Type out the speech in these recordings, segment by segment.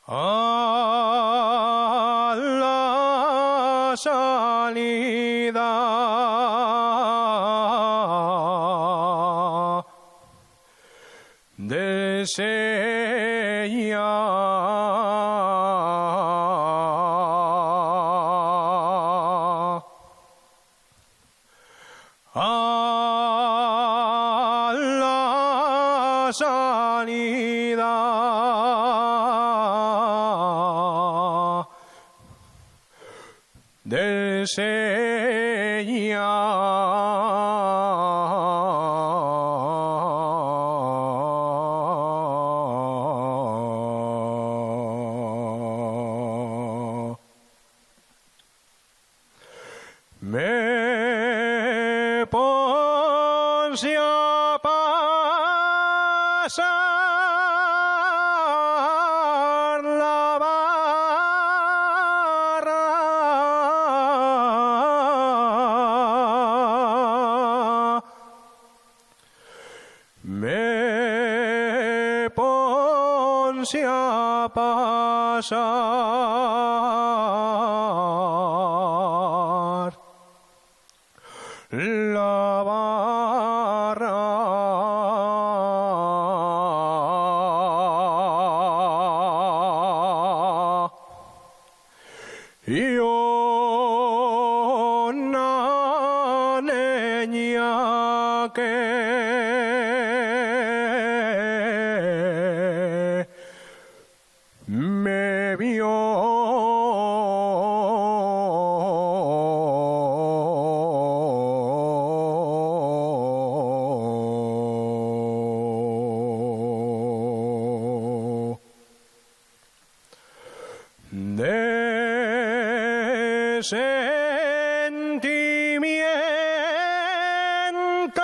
A la salida del Sella, a la salida del Sella. Me ponse a pasar la barra. Me ponse a pasar la barra. Yo una niña que me vio de sentimiento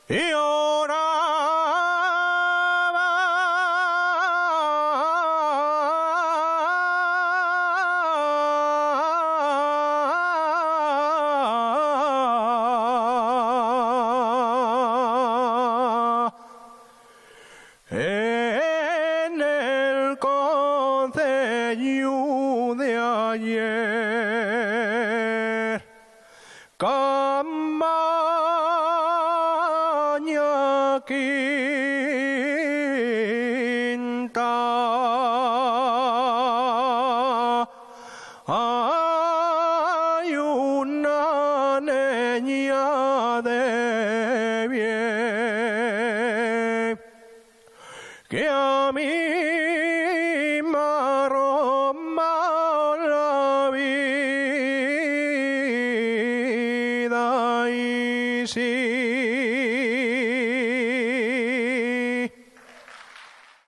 y oraba en el concello de ayer, campaña quinta, hay una niña de bien que a mí me aroma la vida y sí